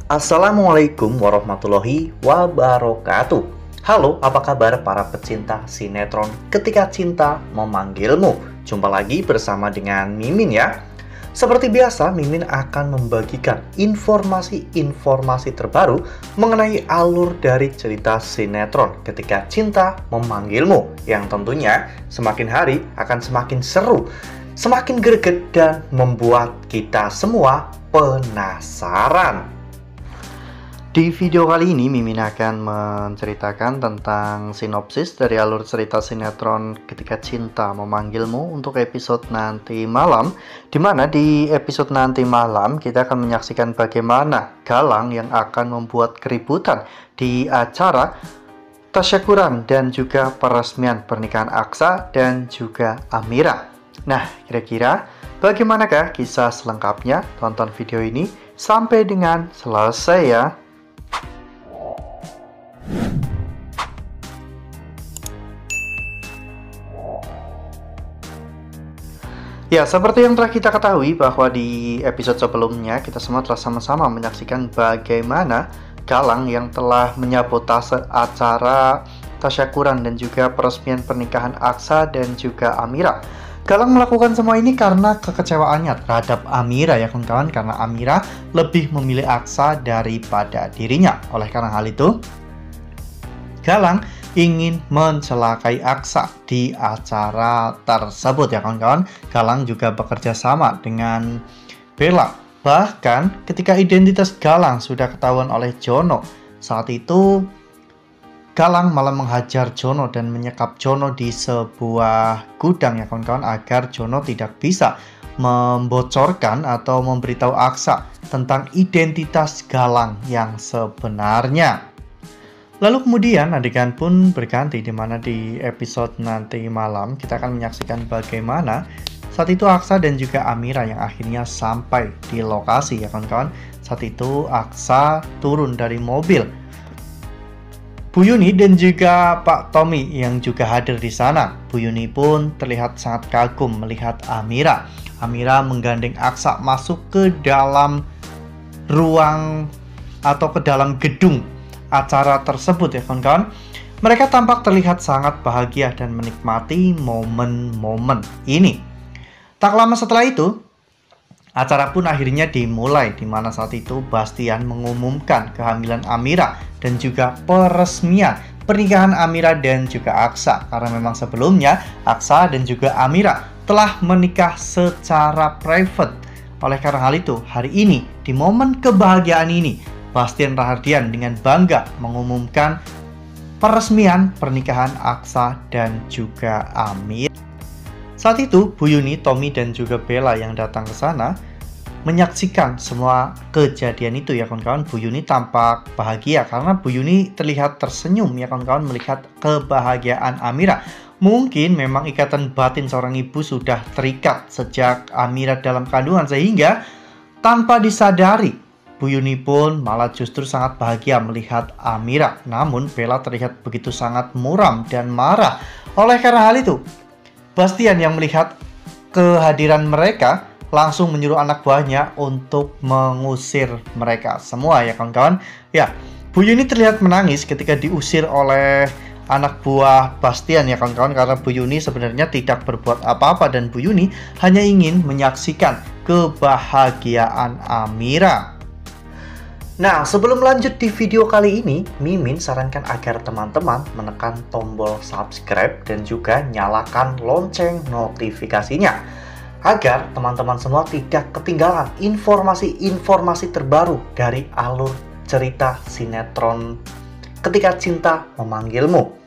Assalamualaikum warahmatullahi wabarakatuh. Halo, apa kabar para pecinta sinetron Ketika Cinta Memanggilmu? Jumpa lagi bersama dengan Mimin ya. Seperti biasa, Mimin akan membagikan informasi-informasi terbaru mengenai alur dari cerita sinetron Ketika Cinta Memanggilmu, yang tentunya semakin hari akan semakin seru, semakin greget, dan membuat kita semua penasaran. Di video kali ini, Mimin akan menceritakan tentang sinopsis dari alur cerita sinetron Ketika Cinta Memanggilmu untuk episode nanti malam, dimana di episode nanti malam kita akan menyaksikan bagaimana Galang yang akan membuat keributan di acara tasyakuran dan juga peresmian pernikahan Aksa dan juga Amira. Nah, kira-kira bagaimanakah kisah selengkapnya? Tonton video ini sampai dengan selesai ya. Ya, seperti yang telah kita ketahui bahwa di episode sebelumnya kita semua telah sama-sama menyaksikan bagaimana Galang yang telah menyabotase acara tasyakuran dan juga peresmian pernikahan Aksa dan juga Amira. Galang melakukan semua ini karena kekecewaannya terhadap Amira ya kawan-kawan, karena Amira lebih memilih Aksa daripada dirinya. Oleh karena hal itu, Galang ingin mencelakai Aksa di acara tersebut ya kawan-kawan. Galang juga bekerja sama dengan Bella. Bahkan ketika identitas Galang sudah ketahuan oleh Jono, saat itu Galang malah menghajar Jono dan menyekap Jono di sebuah gudang ya kawan-kawan, agar Jono tidak bisa membocorkan atau memberitahu Aksa tentang identitas Galang yang sebenarnya. Lalu kemudian adegan pun berganti, di mana di episode nanti malam kita akan menyaksikan bagaimana saat itu Aksa dan juga Amira yang akhirnya sampai di lokasi ya kawan-kawan. Saat itu Aksa turun dari mobil. Bu Yuni dan juga Pak Tommy yang juga hadir di sana. Bu Yuni pun terlihat sangat kagum melihat Amira. Amira menggandeng Aksa masuk ke dalam ruang atau ke dalam gedung acara tersebut ya kawan-kawan. Mereka tampak terlihat sangat bahagia dan menikmati momen-momen ini. Tak lama setelah itu, acara pun akhirnya dimulai, di mana saat itu Bastian mengumumkan kehamilan Amira dan juga peresmian pernikahan Amira dan juga Aksa. Karena memang sebelumnya Aksa dan juga Amira telah menikah secara private. Oleh karena hal itu, hari ini di momen kebahagiaan ini, Bastian Rahardian dengan bangga mengumumkan peresmian pernikahan Aksa dan juga Amir. Saat itu, Bu Yuni, Tommy, dan juga Bella yang datang ke sana menyaksikan semua kejadian itu ya kawan-kawan. Bu Yuni tampak bahagia karena Bu Yuni terlihat tersenyum ya kawan-kawan melihat kebahagiaan Amira. Mungkin memang ikatan batin seorang ibu sudah terikat sejak Amira dalam kandungan, sehingga tanpa disadari Bu Yuni pun malah justru sangat bahagia melihat Amira. Namun Bella terlihat begitu sangat muram dan marah. Oleh karena hal itu, Bastian yang melihat kehadiran mereka langsung menyuruh anak buahnya untuk mengusir mereka semua ya kawan-kawan. Ya, Bu Yuni terlihat menangis ketika diusir oleh anak buah Bastian ya kawan-kawan, karena Bu Yuni sebenarnya tidak berbuat apa-apa dan Bu Yuni hanya ingin menyaksikan kebahagiaan Amira. Nah, sebelum lanjut di video kali ini, Mimin sarankan agar teman-teman menekan tombol subscribe dan juga nyalakan lonceng notifikasinya, agar teman-teman semua tidak ketinggalan informasi-informasi terbaru dari alur cerita sinetron Ketika Cinta Memanggilmu.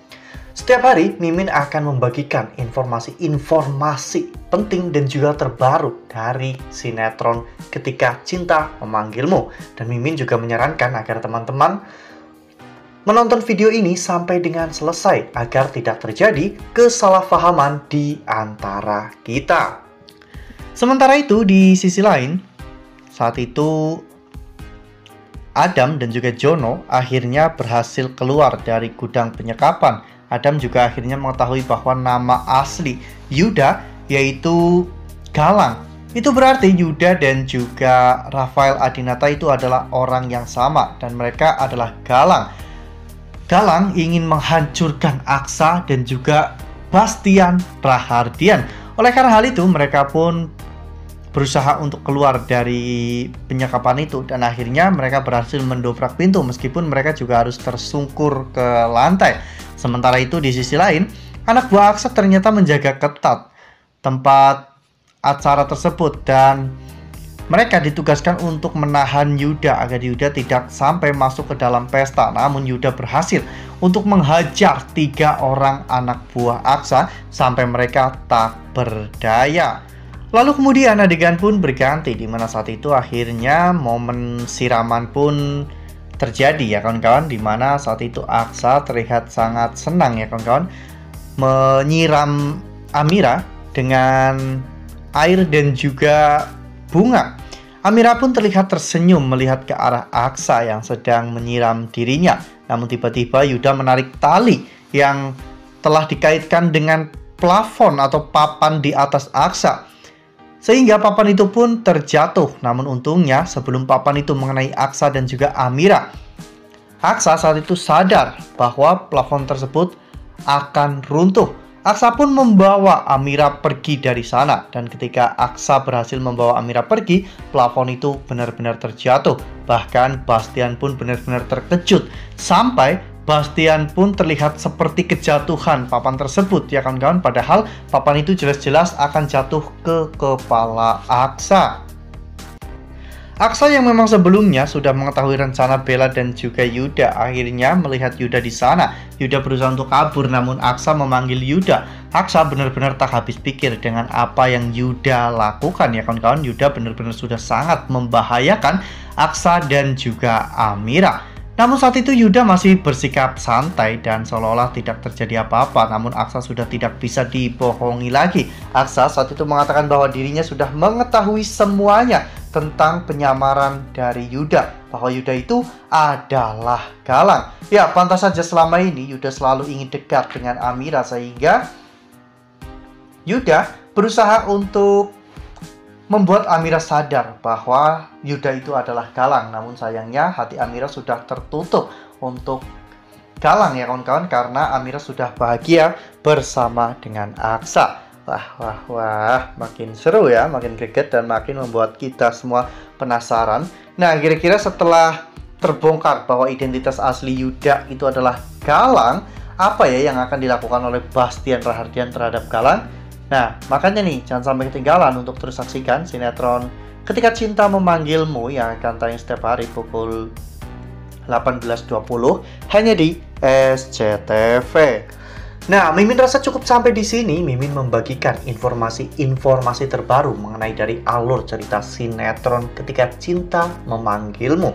Setiap hari, Mimin akan membagikan informasi-informasi penting dan juga terbaru dari sinetron Ketika Cinta Memanggilmu. Dan Mimin juga menyarankan agar teman-teman menonton video ini sampai dengan selesai, agar tidak terjadi kesalahpahaman di antara kita. Sementara itu, di sisi lain, saat itu Adam dan juga Jono akhirnya berhasil keluar dari gudang penyekapan. Adam juga akhirnya mengetahui bahwa nama asli Yuda yaitu Galang Itu berarti Yuda dan juga Rafael Adinata itu adalah orang yang sama dan mereka adalah Galang. Galang ingin menghancurkan Aksa dan juga Bastian Rahardian. Oleh karena hal itu mereka pun berusaha untuk keluar dari penyekapan itu dan akhirnya mereka berhasil mendobrak pintu meskipun mereka juga harus tersungkur ke lantai. Sementara itu di sisi lain, anak buah Aksa ternyata menjaga ketat tempat acara tersebut dan mereka ditugaskan untuk menahan Yuda agar Yuda tidak sampai masuk ke dalam pesta. Namun Yuda berhasil untuk menghajar 3 orang anak buah Aksa sampai mereka tak berdaya. Lalu kemudian adegan pun berganti, di mana saat itu akhirnya momen siraman pun terjadi ya kawan-kawan, di mana saat itu Aksa terlihat sangat senang ya kawan-kawan menyiram Amira dengan air dan juga bunga. Amira pun terlihat tersenyum melihat ke arah Aksa yang sedang menyiram dirinya. Namun tiba-tiba Yuda menarik tali yang telah dikaitkan dengan plafon atau papan di atas Aksa, sehingga papan itu pun terjatuh. Namun untungnya sebelum papan itu mengenai Aksa dan juga Amira, Aksa saat itu sadar bahwa plafon tersebut akan runtuh. Aksa pun membawa Amira pergi dari sana, dan ketika Aksa berhasil membawa Amira pergi, plafon itu benar-benar terjatuh. Bahkan Bastian pun benar-benar terkejut, sampai Bastian pun terlihat seperti kejatuhan papan tersebut ya kawan-kawan, padahal papan itu jelas-jelas akan jatuh ke kepala Aksa. Aksa yang memang sebelumnya sudah mengetahui rencana Bella dan juga Yuda akhirnya melihat Yuda di sana. Yuda berusaha untuk kabur, namun Aksa memanggil Yuda. Aksa benar-benar tak habis pikir dengan apa yang Yuda lakukan ya kawan-kawan. Yuda benar-benar sudah sangat membahayakan Aksa dan juga Amira. Namun saat itu Yuda masih bersikap santai dan seolah-olah tidak terjadi apa-apa. Namun Aksa sudah tidak bisa dibohongi lagi. Aksa saat itu mengatakan bahwa dirinya sudah mengetahui semuanya tentang penyamaran dari Yuda, bahwa Yuda itu adalah Galang. Ya, pantas saja selama ini Yuda selalu ingin dekat dengan Amira, sehingga Yuda berusaha untuk membuat Amira sadar bahwa Yuda itu adalah Galang. Namun sayangnya hati Amira sudah tertutup untuk Galang ya kawan-kawan, karena Amira sudah bahagia bersama dengan Aksa. Wah, makin seru ya, makin greget dan makin membuat kita semua penasaran. Nah, kira-kira setelah terbongkar bahwa identitas asli Yuda itu adalah Galang, apa ya yang akan dilakukan oleh Bastian Rahardian terhadap Galang? Nah, makanya nih, jangan sampai ketinggalan untuk terus saksikan sinetron Ketika Cinta Memanggilmu yang akan tayang setiap hari pukul 18.20 hanya di SCTV. Nah, Mimin rasa cukup sampai di sini. Mimin membagikan informasi-informasi terbaru mengenai dari alur cerita sinetron Ketika Cinta Memanggilmu.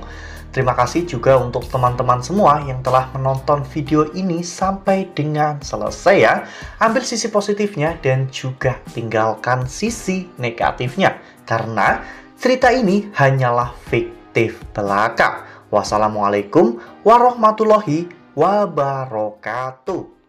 Terima kasih juga untuk teman-teman semua yang telah menonton video ini sampai dengan selesai ya. Ambil sisi positifnya dan juga tinggalkan sisi negatifnya, karena cerita ini hanyalah fiktif belaka. Wassalamualaikum warahmatullahi wabarakatuh.